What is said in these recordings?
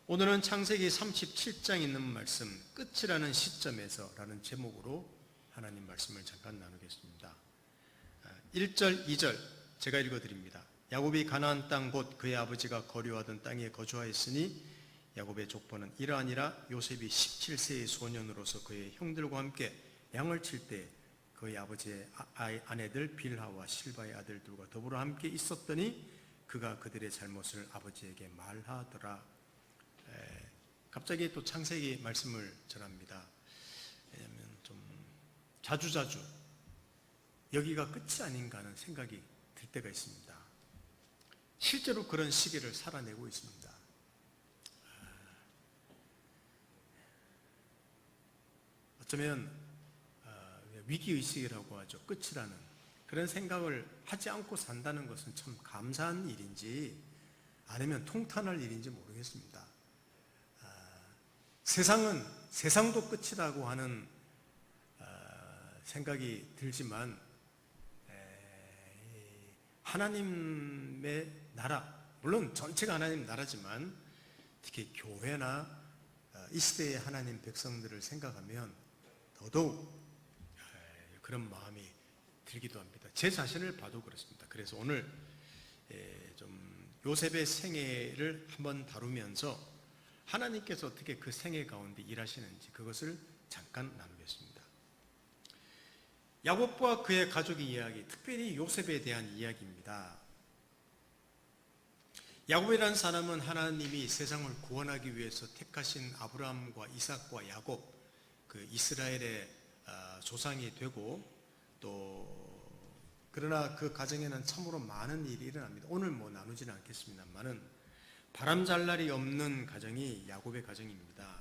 오늘은 창세기 37장 있는 말씀 끝이라는 시점에서 라는 제목으로 하나님 말씀을 잠깐 나누겠습니다. 1절, 2절 제가 읽어드립니다. 야곱이 가나안 땅 곧 그의 아버지가 거류하던 땅에 거주하였으니 야곱의 족보는 이러하니라. 요셉이 17세의 소년으로서 그의 형들과 함께 양을 칠 때 그의 아버지의 아내들 빌하와 실바의 아들들과 더불어 함께 있었더니 그가 그들의 잘못을 아버지에게 말하더라. 갑자기 또 창세기 말씀을 전합니다. 왜냐하면 좀 자주자주 여기가 끝이 아닌가 하는 생각이 들 때가 있습니다. 실제로 그런 시기를 살아내고 있습니다. 어쩌면 위기의식이라고 하죠. 끝이라는 그런 생각을 하지 않고 산다는 것은 참 감사한 일인지 아니면 통탄할 일인지 모르겠습니다. 세상도 끝이라고 하는 생각이 들지만 하나님의 나라, 물론 전체가 하나님 나라지만 특히 교회나 이 시대의 하나님 백성들을 생각하면 더더욱 그런 마음이 들기도 합니다. 제 자신을 봐도 그렇습니다. 그래서 오늘 좀 요셉의 생애를 한번 다루면서 하나님께서 어떻게 그 생애 가운데 일하시는지 그것을 잠깐 나누겠습니다. 야곱과 그의 가족의 이야기, 특별히 요셉에 대한 이야기입니다. 야곱이라는 사람은 하나님이 세상을 구원하기 위해서 택하신 아브라함과 이삭과 야곱, 그 이스라엘의 조상이 되고 또 그러나 그 가정에는 참으로 많은 일이 일어납니다. 오늘 나누지는 않겠습니다만은 바람잘 날이 없는 가정이 야곱의 가정입니다.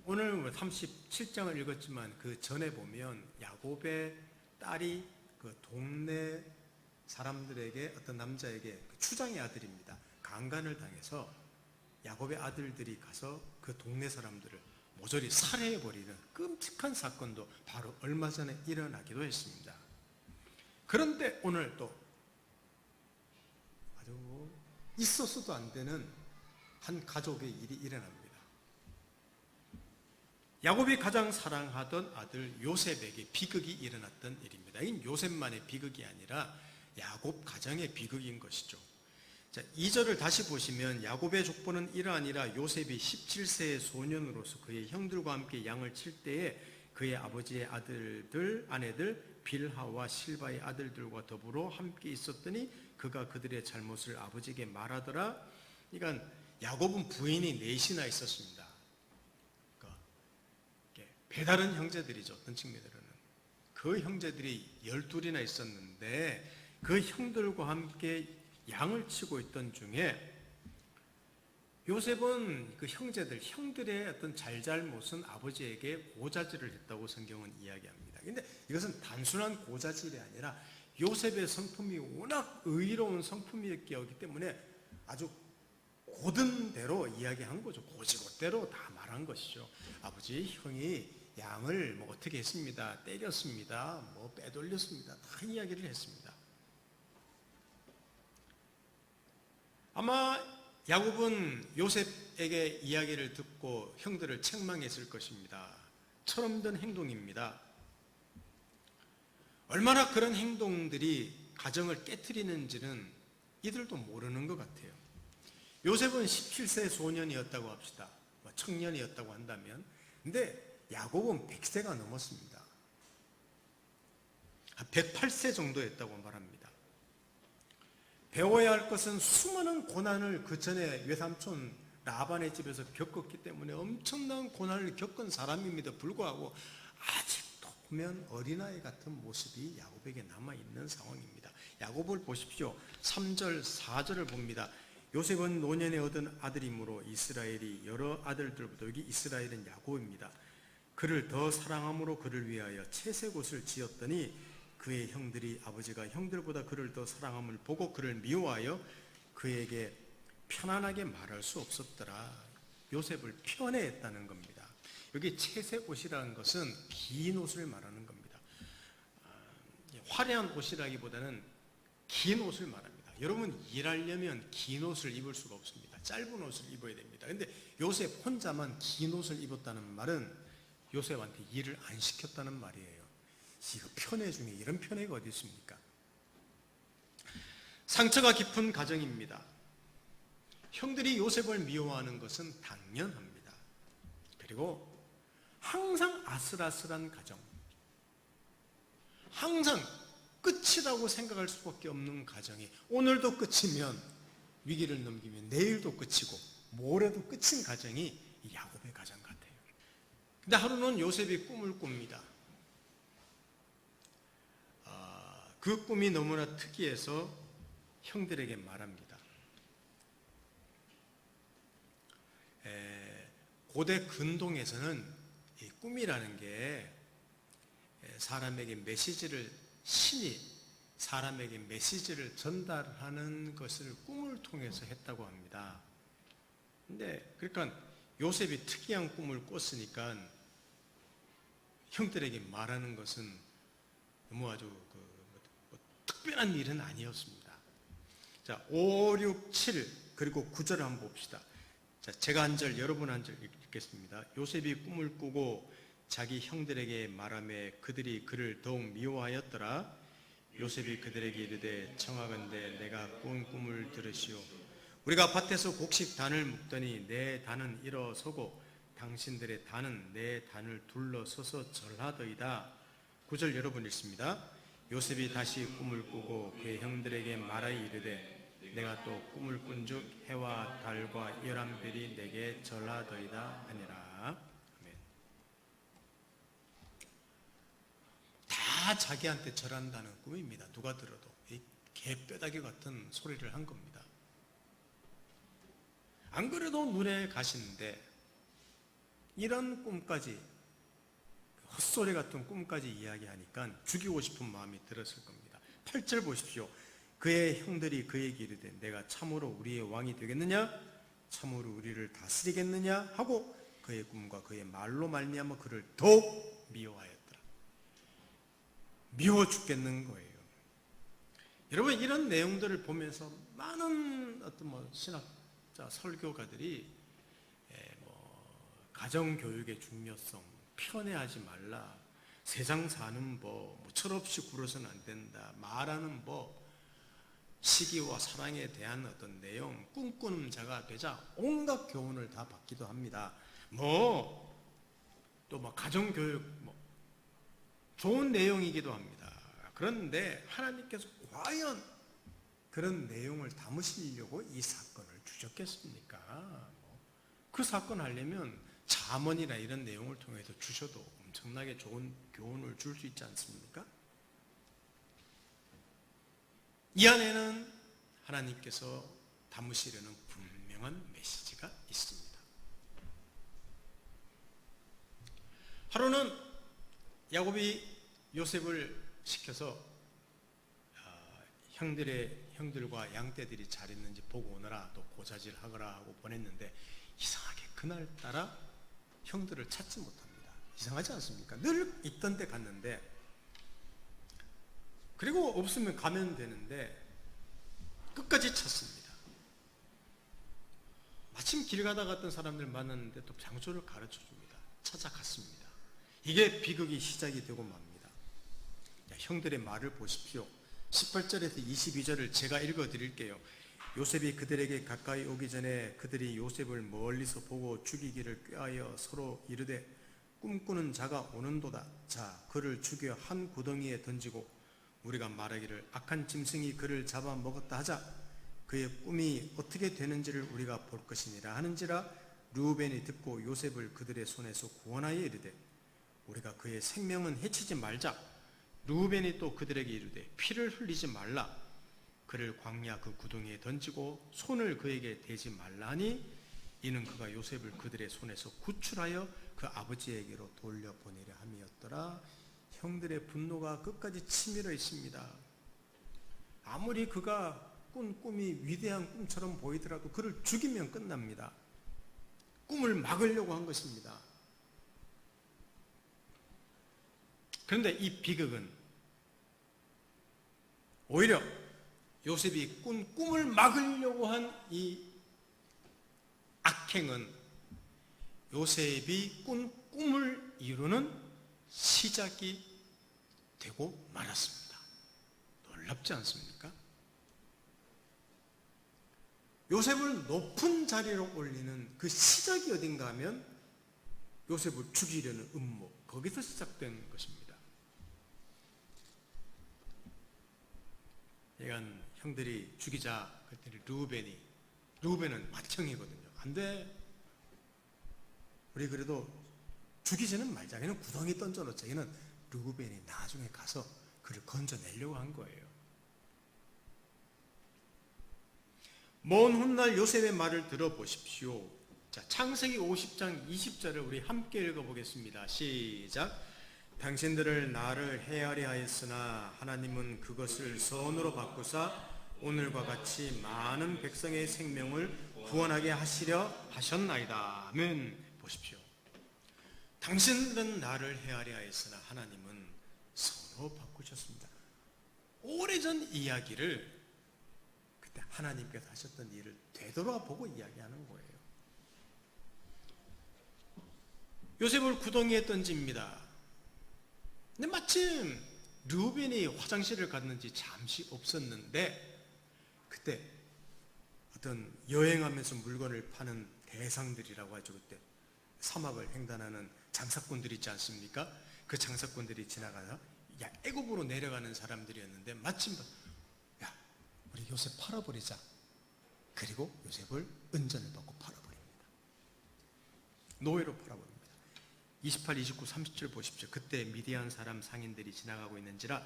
오늘 37장을 읽었지만 그 전에 보면 야곱의 딸이 그 동네 사람들에게 어떤 남자에게 추장의 아들입니다. 강간을 당해서 야곱의 아들들이 가서 그 동네 사람들을 모조리 살해해버리는 끔찍한 사건도 바로 얼마 전에 일어나기도 했습니다. 그런데 오늘 또 아주 있어서도 안 되는 한 가족의 일이 일어납니다. 야곱이 가장 사랑하던 아들 요셉에게 비극이 일어났던 일입니다. 이건 요셉만의 비극이 아니라 야곱 가정의 비극인 것이죠. 자, 2절을 다시 보시면 야곱의 족보는 이러하니라. 요셉이 17세의 소년으로서 그의 형들과 함께 양을 칠 때에 그의 아버지의 아내들 빌하와 실바의 아들들과 더불어 함께 있었더니 그가 그들의 잘못을 아버지에게 말하더라. 그러니까 야곱은 부인이 넷이나 있었습니다. 배다른 형제들이죠. 어떤 측면으로는 그 형제들이 12이나 있었는데 그 형들과 함께 양을 치고 있던 중에 요셉은 그 형들의 어떤 잘잘못은 아버지에게 고자질을 했다고 성경은 이야기합니다. 그런데 이것은 단순한 고자질이 아니라 요셉의 성품이 워낙 의로운 성품이었기 때문에 아주 고든 대로 이야기한 거죠. 고지고대로 다 말한 것이죠. 아버지, 형이 양을 어떻게 했습니다. 때렸습니다. 빼돌렸습니다. 다 이야기를 했습니다. 아마 야곱은 요셉에게 이야기를 듣고 형들을 책망했을 것입니다. 철없는 행동입니다. 얼마나 그런 행동들이 가정을 깨트리는지는 이들도 모르는 것 같아요. 요셉은 17세 소년이었다고 합시다. 청년이었다고 한다면. 근데 야곱은 100세가 넘었습니다. 한 108세 정도였다고 말합니다. 배워야 할 것은 수많은 고난을 그 전에 외삼촌 라반의 집에서 겪었기 때문에 엄청난 고난을 겪은 사람임에도 불구하고 아직도 보면 어린아이 같은 모습이 야곱에게 남아있는 상황입니다. 야곱을 보십시오. 3절, 4절을 봅니다. 요셉은 노년에 얻은 아들이므로 이스라엘이 여러 아들들보다, 여기 이스라엘은 야곱입니다. 그를 더 사랑함으로 그를 위하여 채색옷을 지었더니 그의 형들이 아버지가 형들보다 그를 더 사랑함을 보고 그를 미워하여 그에게 편안하게 말할 수 없었더라. 요셉을 편애했다는 겁니다. 여기 채색옷이라는 것은 긴 옷을 말하는 겁니다. 화려한 옷이라기보다는 긴 옷을 말합니다. 여러분, 일하려면 긴 옷을 입을 수가 없습니다. 짧은 옷을 입어야 됩니다. 근데 요셉 혼자만 긴 옷을 입었다는 말은 요셉한테 일을 안 시켰다는 말이에요. 이거 편애 중에 이런 편애가 어디 있습니까? 상처가 깊은 가정입니다. 형들이 요셉을 미워하는 것은 당연합니다. 그리고 항상 아슬아슬한 가정, 항상 끝이라고 생각할 수밖에 없는 가정이 오늘도 끝이면 위기를 넘기면 내일도 끝이고 모레도 끝인 가정이 이 야곱의 가정 같아요. 근데 하루는 요셉이 꿈을 꿉니다. 그 꿈이 너무나 특이해서 형들에게 말합니다. 고대 근동에서는 이 꿈이라는 게 사람에게 메시지를, 신이 사람에게 메시지를 전달하는 것을 꿈을 통해서 했다고 합니다. 근데 그러니까 요셉이 특이한 꿈을 꿨으니까 형들에게 말하는 것은 너무 아주 특별한 일은 아니었습니다. 자, 5, 6, 7 그리고 9절을 한번 봅시다. 자, 제가 한 절, 여러분 한 절 읽겠습니다. 요셉이 꿈을 꾸고 자기 형들에게 말하며 그들이 그를 더욱 미워하였더라. 요셉이 그들에게 이르되 청하건대 내가 꾼 꿈을 들으시오. 우리가 밭에서 곡식 단을 묶더니 내 단은 일어서고 당신들의 단은 내 단을 둘러서서 절하더이다. 9절 여러분 읽습니다. 요셉이 다시 꿈을 꾸고 그의 형들에게 말하여 이르되 내가 또 꿈을 꾼즉 해와 달과 열한 별이 내게 절하더이다 하니라. 아멘. 다 자기한테 절한다는 꿈입니다. 누가 들어도 이 개뼈다귀 같은 소리를 한 겁니다. 안 그래도 눈에 가시는데 이런 꿈까지, 헛소리 같은 꿈까지 이야기하니까 죽이고 싶은 마음이 들었을 겁니다. 8절 보십시오. 그의 형들이 그에게 이르되 내가 참으로 우리의 왕이 되겠느냐? 참으로 우리를 다스리겠느냐? 하고 그의 꿈과 그의 말로 말미암아 그를 더욱 미워하였더라. 미워 죽겠는 거예요. 여러분, 이런 내용들을 보면서 많은 어떤 신학자, 설교가들이 가정교육의 중요성, 편애하지 말라, 세상 사는 법, 철없이 굴어서는 안 된다, 말하는 법, 시기와 사랑에 대한 어떤 내용, 꿈꾸는 자가 되자 온갖 교훈을 다 받기도 합니다. 또 가정교육, 좋은 내용이기도 합니다. 그런데 하나님께서 과연 그런 내용을 담으시려고 이 사건을 주셨겠습니까? 그 사건 하려면 잠언이나 이런 내용을 통해서 주셔도 엄청나게 좋은 교훈을 줄 수 있지 않습니까? 이 안에는 하나님께서 담으시려는 분명한 메시지가 있습니다. 하루는 야곱이 요셉을 시켜서 형들과 양떼들이 잘 있는지 보고 오너라, 또 고자질 하거라 하고 보냈는데 이상하게 그날따라 형들을 찾지 못합니다. 이상하지 않습니까? 늘 있던 데 갔는데, 그리고 없으면 가면 되는데 끝까지 찾습니다. 마침 길 가다 갔던 사람들 만났는데 또 장소를 가르쳐 줍니다. 찾아갔습니다. 이게 비극이 시작이 되고 맙니다. 형들의 말을 보십시오. 18절에서 22절을 제가 읽어 드릴게요. 요셉이 그들에게 가까이 오기 전에 그들이 요셉을 멀리서 보고 죽이기를 꾀하여 서로 이르되 꿈꾸는 자가 오는도다. 자, 그를 죽여 한 구덩이에 던지고 우리가 말하기를 악한 짐승이 그를 잡아먹었다 하자. 그의 꿈이 어떻게 되는지를 우리가 볼 것이니라 하는지라. 르우벤이 듣고 요셉을 그들의 손에서 구원하여 이르되 우리가 그의 생명은 해치지 말자. 르우벤이 또 그들에게 이르되 피를 흘리지 말라. 그를 광야 그 구덩이에 던지고 손을 그에게 대지 말라 하니 이는 그가 요셉을 그들의 손에서 구출하여 그 아버지에게로 돌려보내려 함이었더라. 형들의 분노가 끝까지 치밀어 있습니다. 아무리 그가 꾼 꿈이 위대한 꿈처럼 보이더라도 그를 죽이면 끝납니다. 꿈을 막으려고 한 것입니다. 그런데 이 비극은 오히려 요셉이 꾼 꿈을 막으려고 한 이 악행은 요셉이 꾼 꿈을 이루는 시작이 되고 말았습니다. 놀랍지 않습니까? 요셉을 높은 자리로 올리는 그 시작이 어딘가 하면 요셉을 죽이려는 음모, 거기서 시작된 것입니다. 이건 형들이 죽이자 그랬더니 르우벤은 맏형이거든요. 안 돼. 우리 그래도 죽이지는 말자. 걔는 구덩이 던져놓자. 얘는 르우벤이 나중에 가서 그를 건져내려고 한 거예요. 먼 훗날 요셉의 말을 들어보십시오. 자, 창세기 50장 20절을 우리 함께 읽어보겠습니다. 시작. 당신들을 나를 해하려 하였으나 하나님은 그것을 선으로 바꾸사 오늘과 같이 많은 백성의 생명을 구원하게 하시려 하셨나이다. 아멘. 보십시오. 당신들은 나를 해하려 하였으나 하나님은 선으로 바꾸셨습니다. 오래전 이야기를 그때 하나님께서 하셨던 일을 되돌아보고 이야기하는 거예요. 요셉을 구덩이에 던집니다. 근데 마침 르우벤이 화장실을 갔는지 잠시 없었는데 그때 어떤 여행하면서 물건을 파는 대상들이라고 하죠. 그때 사막을 횡단하는 장사꾼들이 있지 않습니까? 그 장사꾼들이 지나가서 애굽으로 내려가는 사람들이었는데 마침 야, 우리 요셉 팔아버리자. 그리고 요셉을 은전을 받고 팔아버립니다. 노예로 팔아버립니다. 28, 29, 30절 보십시오. 그때 미디안 사람 상인들이 지나가고 있는지라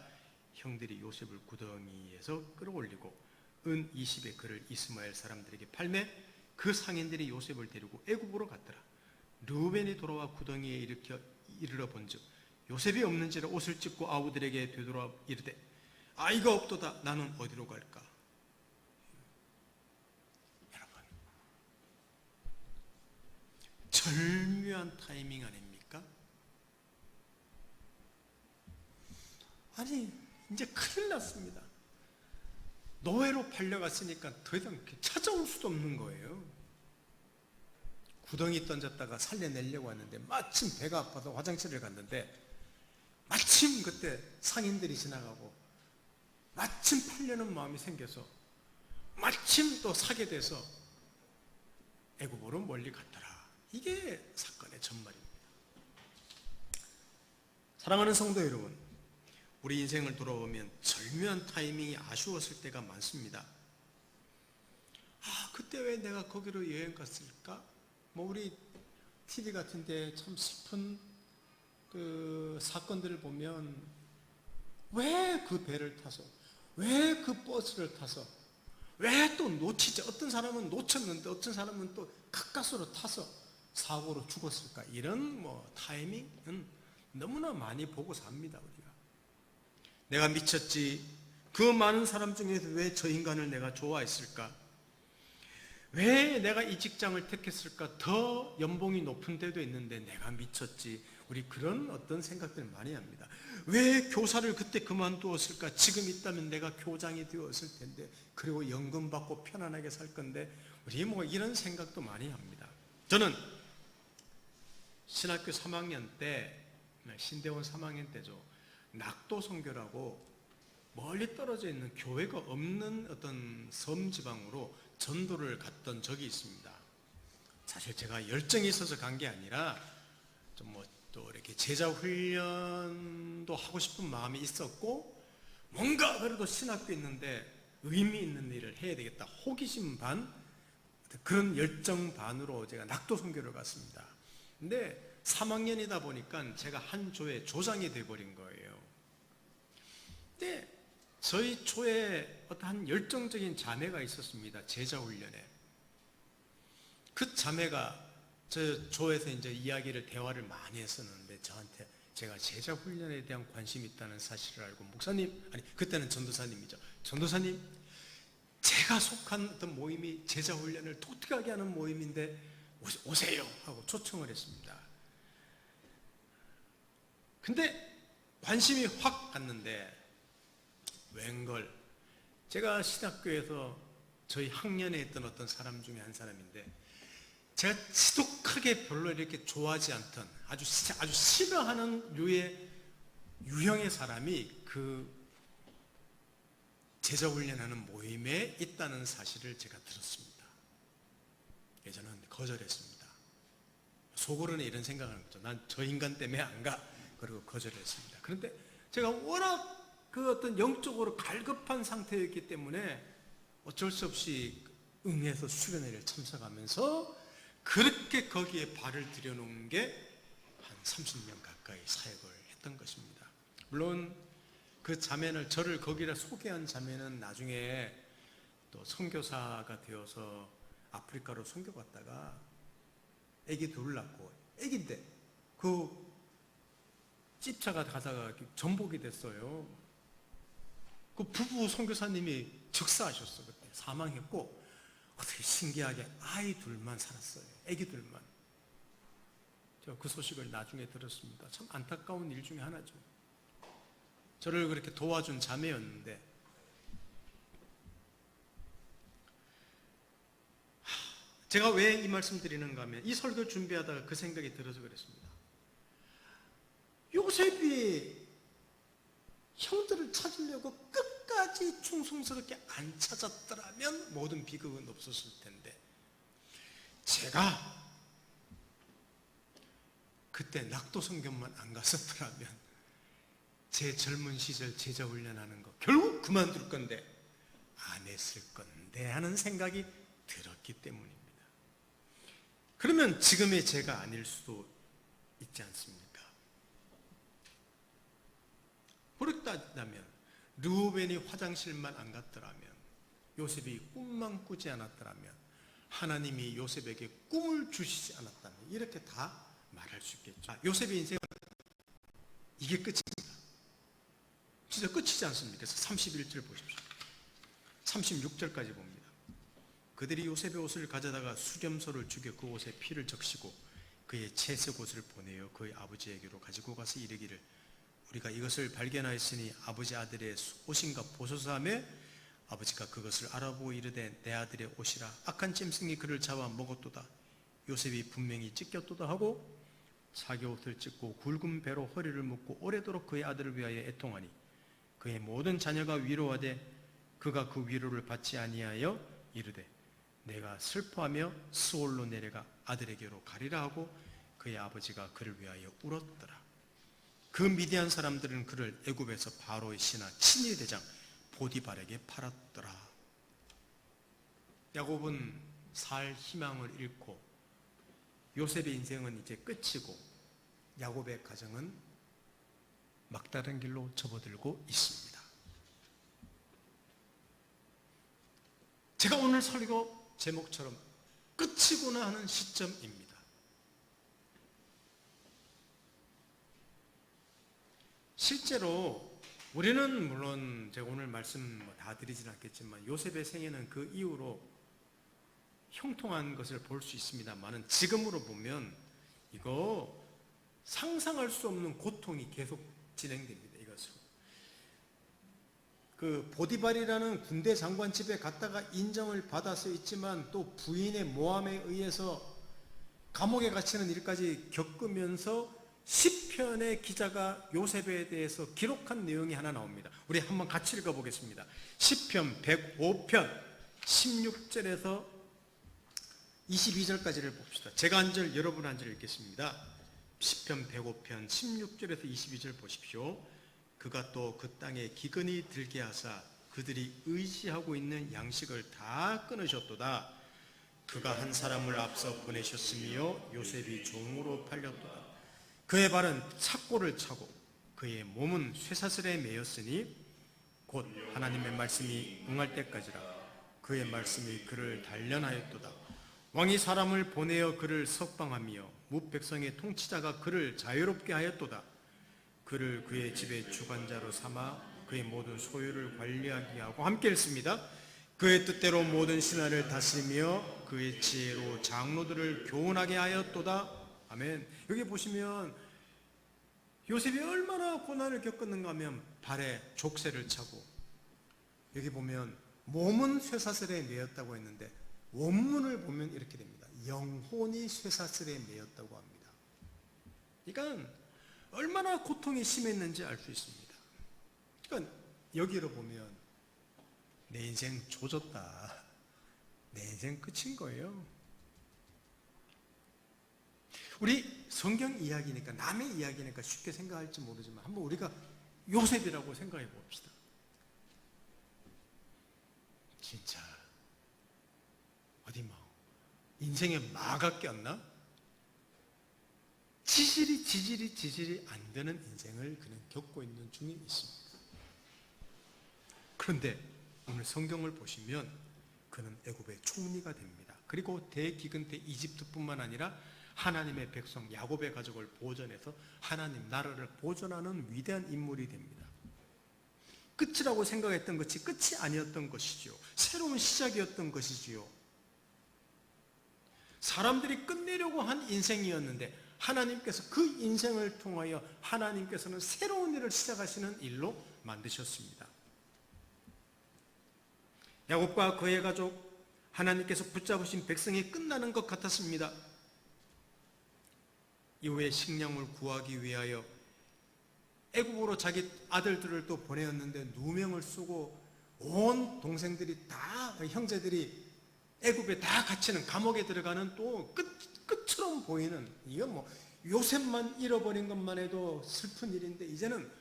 형들이 요셉을 구덩이에서 끌어올리고 은 20의 그를 이스마엘 사람들에게 팔매 그 상인들이 요셉을 데리고 애굽으로 갔더라. 르우벤이 돌아와 구덩이에 이르러 본즉 요셉이 없는지라 옷을 찢고 아우들에게 되돌아 이르되 아이가 없도다. 나는 어디로 갈까? 여러분, 절묘한 타이밍 아닙니까? 아니 이제 큰일 났습니다. 노예로 팔려갔으니까 더 이상 찾아올 수도 없는 거예요. 구덩이 던졌다가 살려내려고 하는데 마침 배가 아파서 화장실을 갔는데 마침 그때 상인들이 지나가고 마침 팔려는 마음이 생겨서 마침 또 사게 돼서 애굽으로 멀리 갔더라. 이게 사건의 전말입니다. 사랑하는 성도 여러분, 우리 인생을 돌아보면 절묘한 타이밍이 아쉬웠을 때가 많습니다. 그때 왜 내가 거기로 여행 갔을까? 우리 TV 같은데 참 슬픈 그 사건들을 보면 왜 그 배를 타서, 왜 그 버스를 타서, 왜 또 놓치지? 어떤 사람은 놓쳤는데 어떤 사람은 또 가까스로 타서 사고로 죽었을까? 이런 타이밍은 너무나 많이 보고 삽니다, 우리가. 내가 미쳤지. 그 많은 사람 중에서 왜 저 인간을 내가 좋아했을까? 왜 내가 이 직장을 택했을까? 더 연봉이 높은 데도 있는데 내가 미쳤지. 우리 그런 어떤 생각들을 많이 합니다. 왜 교사를 그때 그만두었을까? 지금 있다면 내가 교장이 되었을 텐데, 그리고 연금 받고 편안하게 살 건데, 우리 이런 생각도 많이 합니다. 저는 신학교 3학년 때, 신대원 3학년 때죠. 낙도 선교라고 멀리 떨어져 있는 교회가 없는 어떤 섬 지방으로 전도를 갔던 적이 있습니다. 사실 제가 열정이 있어서 간 게 아니라 좀 또 이렇게 제자 훈련도 하고 싶은 마음이 있었고, 뭔가 그래도 신학교에 있는데 의미 있는 일을 해야 되겠다, 호기심 반, 그런 열정 반으로 제가 낙도 선교를 갔습니다. 근데 3학년이다 보니까 제가 한 조의 조장이 돼버린 거예요. 근데 저희 초에 어떤 열정적인 자매가 있었습니다. 제자 훈련에. 그 자매가 저 조에서 이제 대화를 많이 했었는데 저한테 제가 제자 훈련에 대한 관심이 있다는 사실을 알고, 목사님, 그때는 전도사님이죠. 전도사님, 제가 속한 어떤 모임이 제자 훈련을 독특하게 하는 모임인데 오세요 하고 초청을 했습니다. 근데 관심이 확 갔는데 웬걸 제가 신학교에서 저희 학년에 있던 어떤 사람 중에 한 사람인데, 제가 지독하게 별로 이렇게 좋아하지 않던 아주 싫어하는 유형의 사람이 그 제자훈련하는 모임에 있다는 사실을 제가 들었습니다. 저는 거절했습니다. 속으로는 이런 생각을 하는 거죠. 난 저 인간 때문에 안 가. 그리고 거절했습니다. 그런데 제가 워낙 그 어떤 영적으로 갈급한 상태였기 때문에 어쩔 수 없이 응해서 수련회를 참석하면서 그렇게 거기에 발을 들여놓은 게 한 30년 가까이 사역을 했던 것입니다. 물론 그 자매는, 저를 거기다 소개한 자매는 나중에 또 선교사가 되어서 아프리카로 선교 갔다가 아기 둘 낳고, 아기인데 그 집차가 가다가 전복이 됐어요. 그 부부 선교사님이 즉사하셨어. 그때 사망했고, 어떻게 신기하게 아이 둘만 살았어요. 아기 둘만. 제가 그 소식을 나중에 들었습니다. 참 안타까운 일 중에 하나죠. 저를 그렇게 도와준 자매였는데, 제가 왜 이 말씀 드리는가 하면, 이 설교 준비하다가 그 생각이 들어서 그랬습니다. 요셉이 형들을 찾으려고 끝까지 충성스럽게 안 찾았더라면 모든 비극은 없었을 텐데, 제가 그때 낙도성경만 안 갔었더라면 제 젊은 시절 제자 훈련하는 거 결국 그만둘 건데, 안 했을 건데 하는 생각이 들었기 때문입니다. 그러면 지금의 제가 아닐 수도 있지 않습니까? 그렇다면 르우벤이 화장실만 안 갔더라면, 요셉이 꿈만 꾸지 않았더라면, 하나님이 요셉에게 꿈을 주시지 않았다면, 이렇게 다 말할 수 있겠죠. 요셉의 인생은 이게 끝입니다. 진짜 끝이지 않습니까? 그래서 31절 보십시오. 36절까지 봅니다. 그들이 요셉의 옷을 가져다가 수렴소를 죽여 그 옷에 피를 적시고 그의 채색 옷을 보내어 그의 아버지에게로 가지고 가서 이르기를, 우리가 이것을 발견하였으니 아버지 아들의 옷인가 보소서 하며, 아버지가 그것을 알아보고 이르되 내 아들의 옷이라. 악한 짐승이 그를 잡아 먹었도다. 요셉이 분명히 찢겼도다 하고 자기 옷을 찢고 굵은 배로 허리를 묶고 오래도록 그의 아들을 위하여 애통하니, 그의 모든 자녀가 위로하되 그가 그 위로를 받지 아니하여 이르되 내가 슬퍼하며 스올로 내려가 아들에게로 가리라 하고 그의 아버지가 그를 위하여 울었더라. 그 미디안 사람들은 그를 애굽에서 바로의 신하 친위 대장 보디발에게 팔았더라. 야곱은 살 희망을 잃고 요셉의 인생은 이제 끝이고, 야곱의 가정은 막다른 길로 접어들고 있습니다. 제가 오늘 설교 제목처럼 끝이구나 하는 시점입니다. 실제로 우리는 물론 제가 오늘 말씀 다 드리진 않겠지만 요셉의 생애는 그 이후로 형통한 것을 볼 수 있습니다만은, 지금으로 보면 이거 상상할 수 없는 고통이 계속 진행됩니다. 이것으로 그 보디발이라는 군대 장관 집에 갔다가 인정을 받아서 있지만 또 부인의 모함에 의해서 감옥에 갇히는 일까지 겪으면서 시편의 기자가 요셉에 대해서 기록한 내용이 하나 나옵니다. 우리 한번 같이 읽어보겠습니다. 시편 105편 16절에서 22절까지를 봅시다. 제가 한 절, 여러분 한 절 읽겠습니다. 시편 105편 16절에서 22절 보십시오. 그가 또 그 땅에 기근이 들게 하사 그들이 의지하고 있는 양식을 다 끊으셨도다. 그가 한 사람을 앞서 보내셨으며 요셉이 종으로 팔렸도다. 그의 발은 착고를 차고 그의 몸은 쇠사슬에 매였으니 곧 하나님의 말씀이 응할 때까지라. 그의 말씀이 그를 단련하였도다. 왕이 사람을 보내어 그를 석방하며 무백성의 통치자가 그를 자유롭게 하였도다. 그를 그의 집의 주관자로 삼아 그의 모든 소유를 관리하게 하고 함께 읽습니다. 그의 뜻대로 모든 신하를 다스리며 그의 지혜로 장로들을 교훈하게 하였도다. 아멘. 여기 보시면 요셉이 얼마나 고난을 겪었는가 하면 발에 족쇄를 차고, 여기 보면 몸은 쇠사슬에 매였다고 했는데 원문을 보면 이렇게 됩니다. 영혼이 쇠사슬에 매였다고 합니다. 그러니까 얼마나 고통이 심했는지 알 수 있습니다. 그러니까 여기로 보면 내 인생 조졌다. 내 인생 끝인 거예요. 우리 성경 이야기니까, 남의 이야기니까 쉽게 생각할지 모르지만 한번 우리가 요셉이라고 생각해 봅시다. 진짜 어디 뭐 인생에 마가 꼈나? 지질이 안 되는 인생을 그는 겪고 있는 중에 있습니다. 그런데 오늘 성경을 보시면 그는 애굽의 총리가 됩니다. 그리고 대기근 때 이집트뿐만 아니라 하나님의 백성 야곱의 가족을 보존해서 하나님 나라를 보존하는 위대한 인물이 됩니다. 끝이라고 생각했던 것이 끝이 아니었던 것이지요. 새로운 시작이었던 것이지요. 사람들이 끝내려고 한 인생이었는데 하나님께서 그 인생을 통하여 하나님께서는 새로운 일을 시작하시는 일로 만드셨습니다. 야곱과 그의 가족, 하나님께서 붙잡으신 백성이 끝나는 것 같았습니다. 이후에 식량을 구하기 위하여 애굽으로 자기 아들들을 또 보내었는데 누명을 쓰고 온 동생들이 다, 형제들이 애굽에 다 갇히는, 감옥에 들어가는 또 끝처럼 보이는, 이건 뭐 요셉만 잃어버린 것만 해도 슬픈 일인데 이제는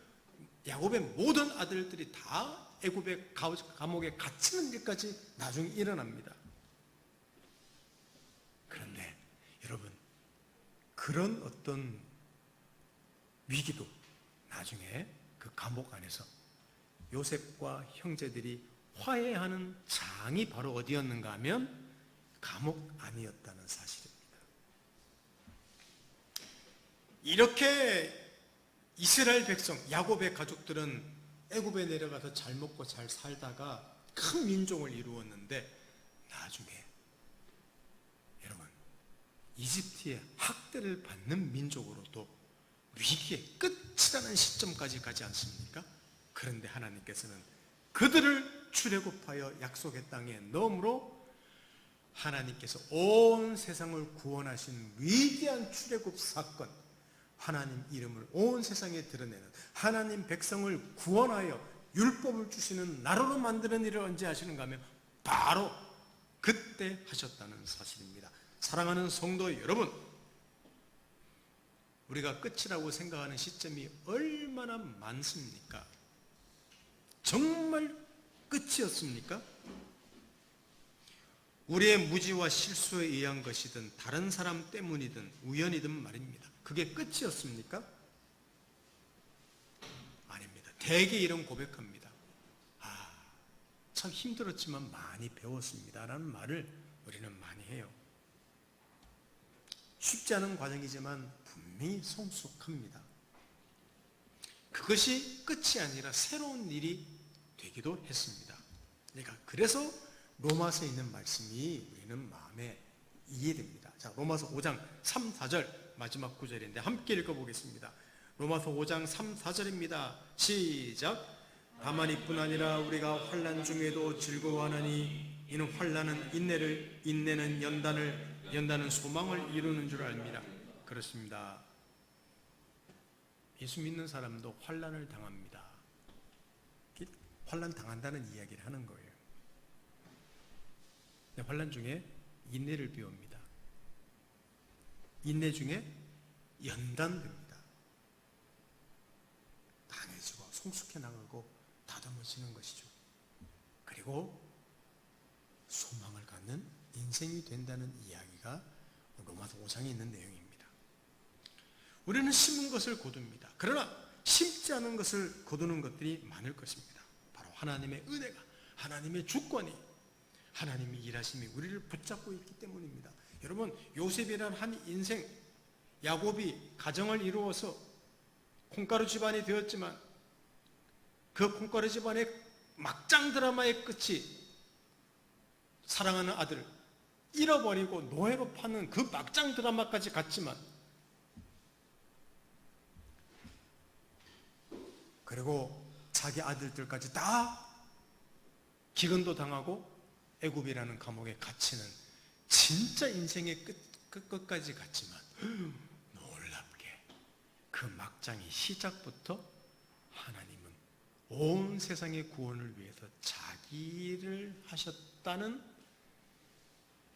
야곱의 모든 아들들이 다 애굽의 감옥에 갇히는 일까지 나중에 일어납니다. 그런데 여러분, 그런 어떤 위기도 나중에 그 감옥 안에서 요셉과 형제들이 화해하는 장이 바로 어디였는가 하면 감옥 안이었다는 사실입니다. 이렇게 이스라엘 백성, 야곱의 가족들은 애굽에 내려가서 잘 먹고 잘 살다가 큰 민족을 이루었는데 나중에 여러분 이집트의 학대를 받는 민족으로도 위기의 끝이라는 시점까지 가지 않습니까? 그런데 하나님께서는 그들을 출애굽하여 약속의 땅에 넣음으로 하나님께서 온 세상을 구원하신 위대한 출애굽 사건, 하나님 이름을 온 세상에 드러내는, 하나님 백성을 구원하여 율법을 주시는 나라로 만드는 일을 언제 하시는가 하면 바로 그때 하셨다는 사실입니다. 사랑하는 성도 여러분, 우리가 끝이라고 생각하는 시점이 얼마나 많습니까? 정말 끝이었습니까? 우리의 무지와 실수에 의한 것이든 다른 사람 때문이든 우연이든 말입니다. 그게 끝이었습니까? 아닙니다. 대개 이런 고백합니다. 참 힘들었지만 많이 배웠습니다 라는 말을 우리는 많이 해요. 쉽지 않은 과정이지만 분명히 성숙합니다. 그것이 끝이 아니라 새로운 일이 되기도 했습니다. 그러니까 그래서 로마서에 있는 말씀이 우리는 마음에 이해됩니다. 자, 로마서 5장 3, 4절 마지막 구절인데 함께 읽어보겠습니다. 로마서 5장 3, 4절입니다. 시작. 다만 이뿐 아니라 우리가 환난 중에도 즐거워하나니 이는 환난은 인내를, 인내는 연단을, 연단은 소망을 이루는 줄 압니다. 그렇습니다. 예수 믿는 사람도 환난을 당합니다. 환난 당한다는 이야기를 하는 거예요. 환난 중에 인내를 배웁니다. 인내 중에 연단됩니다. 강해지고 성숙해 나가고 다듬어지는 것이죠. 그리고 소망을 갖는 인생이 된다는 이야기가 로마서 5장에 있는 내용입니다. 우리는 심은 것을 거둡니다. 그러나 심지 않은 것을 거두는 것들이 많을 것입니다. 바로 하나님의 은혜가, 하나님의 주권이, 하나님이 일하심이 우리를 붙잡고 있기 때문입니다. 여러분, 요셉이란 한 인생, 야곱이 가정을 이루어서 콩가루 집안이 되었지만 그 콩가루 집안의 막장 드라마의 끝이 사랑하는 아들 잃어버리고 노예로 파는 그 막장 드라마까지 갔지만, 그리고 자기 아들들까지 다 기근도 당하고 애굽이라는 감옥에 갇히는 진짜 인생의 끝까지 갔지만 놀랍게 그 막장의 시작부터 하나님은 온 세상의 구원을 위해서 자기를 하셨다는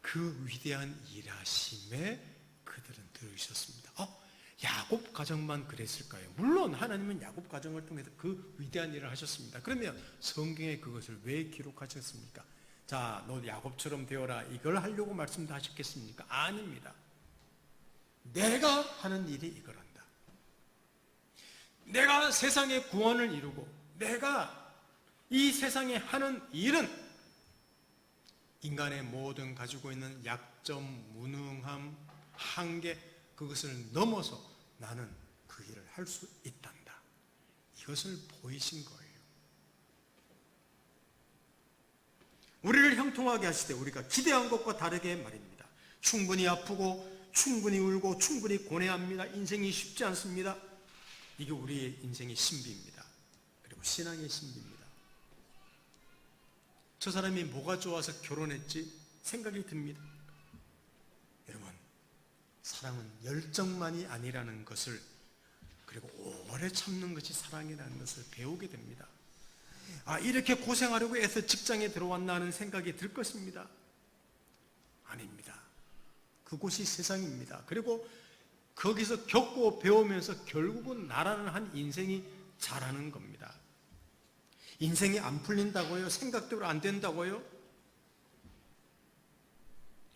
그 위대한 일하심에 그들은 들으셨습니다. 야곱 가정만 그랬을까요? 물론 하나님은 야곱 가정을 통해서 그 위대한 일을 하셨습니다. 그러면 성경에 그것을 왜 기록하셨습니까? 자, 너 야곱처럼 되어라, 이걸 하려고 말씀도 하셨겠습니까? 아닙니다. 내가 하는 일이 이거란다. 내가 세상의 구원을 이루고 내가 이 세상에 하는 일은 인간의 모든 가지고 있는 약점, 무능함, 한계, 그것을 넘어서 나는 그 일을 할 수 있단다. 이것을 보이신 거예요. 우리를 형통하게 하시되 우리가 기대한 것과 다르게 말입니다. 충분히 아프고 충분히 울고 충분히 고뇌합니다. 인생이 쉽지 않습니다. 이게 우리의 인생의 신비입니다. 그리고 신앙의 신비입니다. 저 사람이 뭐가 좋아서 결혼했지 생각이 듭니다. 여러분, 사랑은 열정만이 아니라는 것을, 그리고 오래 참는 것이 사랑이라는 것을 배우게 됩니다. 이렇게 고생하려고 해서 직장에 들어왔나 하는 생각이 들 것입니다. 아닙니다. 그곳이 세상입니다. 그리고 거기서 겪고 배우면서 결국은 나라는 한 인생이 자라는 겁니다. 인생이 안 풀린다고요? 생각대로 안 된다고요?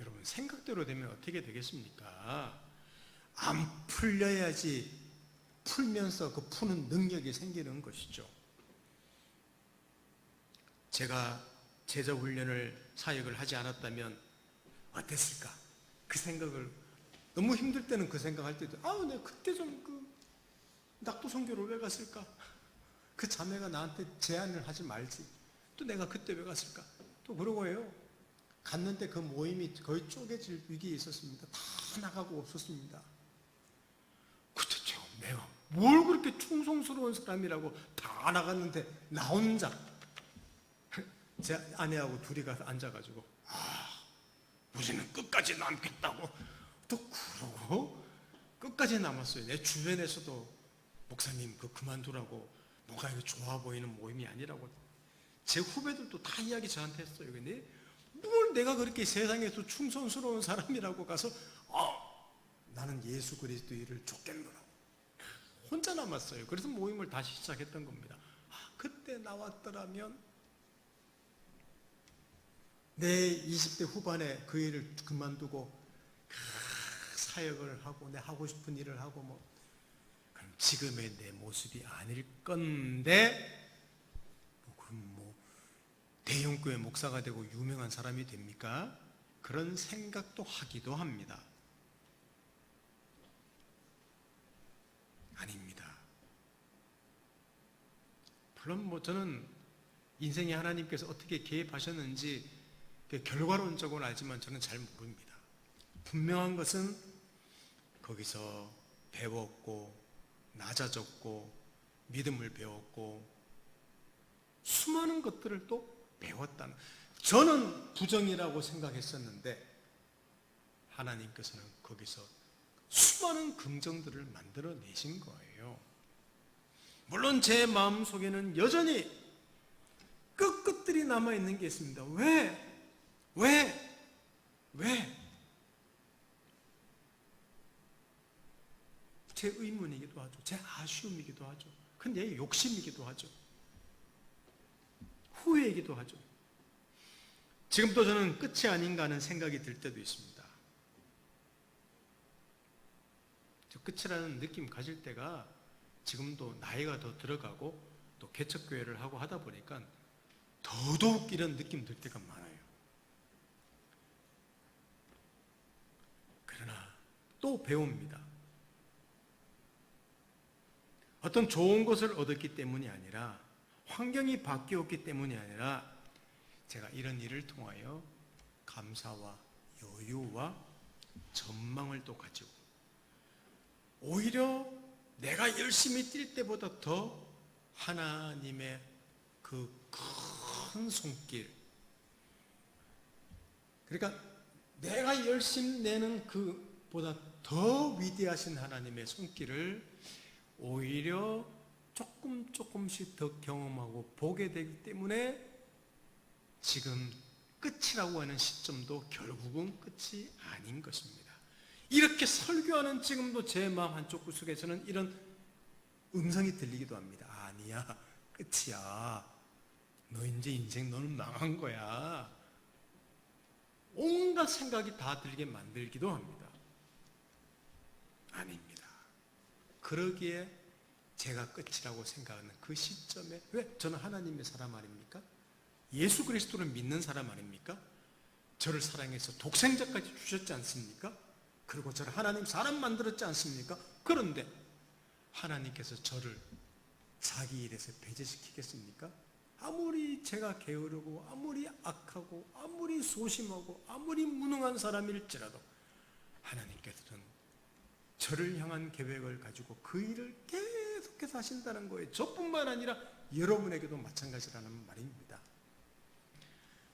여러분, 생각대로 되면 어떻게 되겠습니까? 안 풀려야지 풀면서 그 푸는 능력이 생기는 것이죠. 제가 제자 훈련을 사역을 하지 않았다면 어땠을까? 그 생각을, 너무 힘들 때는 그 생각할 때도 내가 그때 좀 낙도 선교를 왜 갔을까? 그 자매가 나한테 제안을 하지 말지. 또 내가 그때 왜 갔을까? 또 그러고요. 갔는데 그 모임이 거의 쪼개질 위기에 있었습니다. 다 나가고 없었습니다. 그때 내가 뭘 그렇게 충성스러운 사람이라고 다 나갔는데 나 혼자, 제 아내하고 둘이 가서 앉아가지고 우리는 끝까지 남겠다고 또 그러고 끝까지 남았어요. 내 주변에서도 목사님 그만두라고, 뭐가 이거 좋아 보이는 모임이 아니라고. 제 후배들도 다 이야기 저한테 했어요. 근데 뭘 내가 그렇게 세상에서 충성스러운 사람이라고 가서 나는 예수 그리스도 일을 쫓겠노라 혼자 남았어요. 그래서 모임을 다시 시작했던 겁니다. 그때 나왔더라면 내 20대 후반에 그 일을 그만두고 사역을 하고 내 하고 싶은 일을 하고 그럼 지금의 내 모습이 아닐 건데 그럼 대형교회 목사가 되고 유명한 사람이 됩니까? 그런 생각도 하기도 합니다. 아닙니다. 물론 저는 인생에 하나님께서 어떻게 개입하셨는지 결과론적으로 알지만 저는 잘 모릅니다. 분명한 것은 거기서 배웠고 낮아졌고 믿음을 배웠고 수많은 것들을 또 배웠다는, 저는 부정이라고 생각했었는데 하나님께서는 거기서 수많은 긍정들을 만들어내신 거예요. 물론 제 마음속에는 여전히 끝끝들이 남아있는 게 있습니다. 왜? 제 의문이기도 하죠. 제 아쉬움이기도 하죠. 근데 욕심이기도 하죠. 후회이기도 하죠. 지금도 저는 끝이 아닌가 하는 생각이 들 때도 있습니다. 저 끝이라는 느낌 가질 때가 지금도 나이가 더 들어가고 또 개척교회를 하고 하다 보니까 더더욱 이런 느낌 들 때가 많아요. 그러나 또 배웁니다. 어떤 좋은 것을 얻었기 때문이 아니라, 환경이 바뀌었기 때문이 아니라 제가 이런 일을 통하여 감사와 여유와 전망을 또 가지고 오히려 내가 열심히 뛸 때보다 더 하나님의 그 큰 손길. 그러니까 내가 열심히 내는 그보다 더 위대하신 하나님의 손길을 오히려 조금씩 더 경험하고 보게 되기 때문에 지금 끝이라고 하는 시점도 결국은 끝이 아닌 것입니다. 이렇게 설교하는 지금도 제 마음 한쪽 구석에서는 이런 음성이 들리기도 합니다. 아니야, 끝이야. 너 이제 인생 너는 망한 거야. 온갖 생각이 다 들게 만들기도 합니다. 아닙니다. 그러기에 제가 끝이라고 생각하는 그 시점에, 왜? 저는 하나님의 사람 아닙니까? 예수 그리스도를 믿는 사람 아닙니까? 저를 사랑해서 독생자까지 주셨지 않습니까? 그리고 저를 하나님 사람 만들었지 않습니까? 그런데 하나님께서 저를 자기 일에서 배제시키겠습니까? 아무리 제가 게으르고 아무리 악하고 아무리 소심하고 아무리 무능한 사람일지라도 하나님께서는 저를 향한 계획을 가지고 그 일을 계속해서 하신다는 거예요. 저뿐만 아니라 여러분에게도 마찬가지라는 말입니다.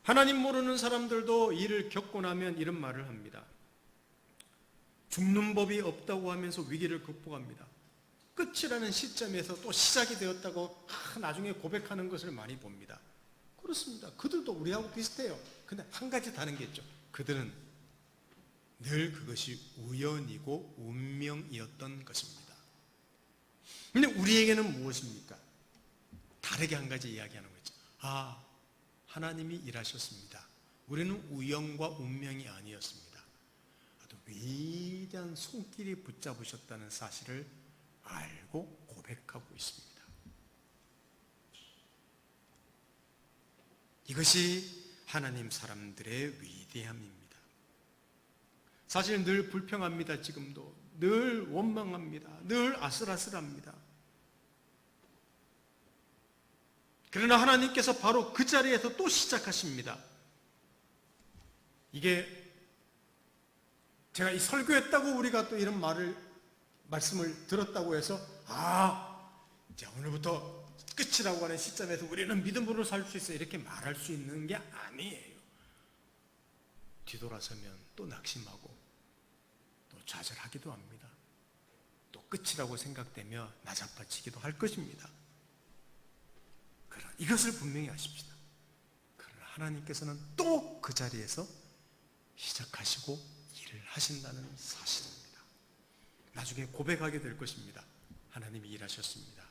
하나님 모르는 사람들도 일을 겪고 나면 이런 말을 합니다. 죽는 법이 없다고 하면서 위기를 극복합니다. 끝이라는 시점에서 또 시작이 되었다고 나중에 고백하는 것을 많이 봅니다. 그렇습니다. 그들도 우리하고 비슷해요. 근데 한 가지 다른 게 있죠. 그들은 늘 그것이 우연이고 운명이었던 것입니다. 근데 우리에게는 무엇입니까? 다르게 한 가지 이야기하는 거죠. 하나님이 일하셨습니다. 우리는 우연과 운명이 아니었습니다. 아주 위대한 손길이 붙잡으셨다는 사실을 알고 고백하고 있습니다. 이것이 하나님 사람들의 위대함입니다. 사실 늘 불평합니다. 지금도 늘 원망합니다. 늘 아슬아슬합니다. 그러나 하나님께서 바로 그 자리에서 또 시작하십니다. 이게 제가 이 설교했다고 우리가 또 이런 말씀을 들었다고 해서 이제 오늘부터 끝이라고 하는 시점에서 우리는 믿음으로 살 수 있어 이렇게 말할 수 있는 게 아니에요. 뒤돌아서면 또 낙심하고 또 좌절하기도 합니다. 또 끝이라고 생각되며 나자빠치기도 할 것입니다. 그러나 이것을 분명히 아십시다. 그러나 하나님께서는 또 그 자리에서 시작하시고 일을 하신다는 사실입니다. 나중에 고백하게 될 것입니다. 하나님이 일하셨습니다.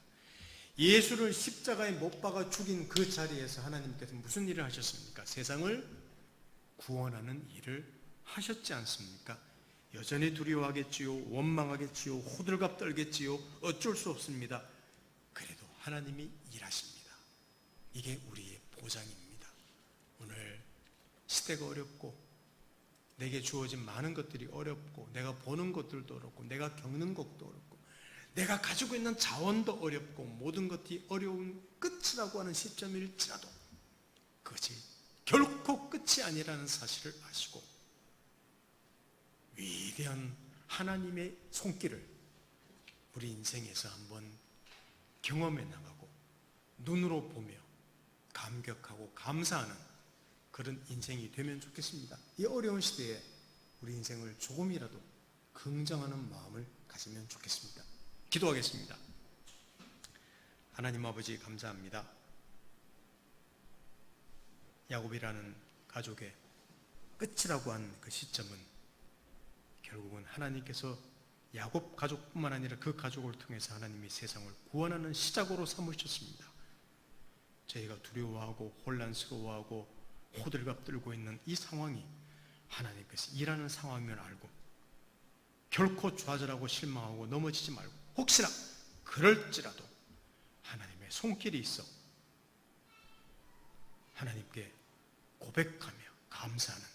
예수를 십자가에 못 박아 죽인 그 자리에서 하나님께서 무슨 일을 하셨습니까? 세상을 구원하는 일을 하셨지 않습니까? 여전히 두려워하겠지요, 원망하겠지요, 호들갑 떨겠지요, 어쩔 수 없습니다. 그래도 하나님이 일하십니다. 이게 우리의 보장입니다. 오늘 시대가 어렵고 내게 주어진 많은 것들이 어렵고 내가 보는 것들도 어렵고 내가 겪는 것도 어렵고 내가 가지고 있는 자원도 어렵고 모든 것이 어려운 끝이라고 하는 시점일지라도 그것이 결코 끝이 아니라는 사실을 아시고 위대한 하나님의 손길을 우리 인생에서 한번 경험해 나가고 눈으로 보며 감격하고 감사하는 그런 인생이 되면 좋겠습니다. 이 어려운 시대에 우리 인생을 조금이라도 긍정하는 마음을 가지면 좋겠습니다. 기도하겠습니다. 하나님 아버지 감사합니다. 야곱이라는 가족의 끝이라고 한 그 시점은 결국은 하나님께서 야곱 가족뿐만 아니라 그 가족을 통해서 하나님이 세상을 구원하는 시작으로 삼으셨습니다. 저희가 두려워하고 혼란스러워하고 호들갑 떨고 있는 이 상황이 하나님께서 일하는 상황임을 알고 결코 좌절하고 실망하고 넘어지지 말고 혹시나 그럴지라도 하나님의 손길이 있어 하나님께 고백하며 감사하는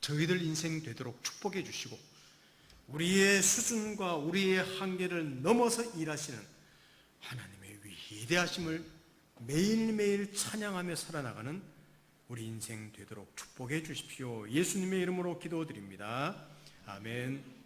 저희들 인생 되도록 축복해 주시고 우리의 수준과 우리의 한계를 넘어서 일하시는 하나님의 위대하심을 매일매일 찬양하며 살아나가는 우리 인생 되도록 축복해 주십시오. 예수님의 이름으로 기도드립니다. 아멘.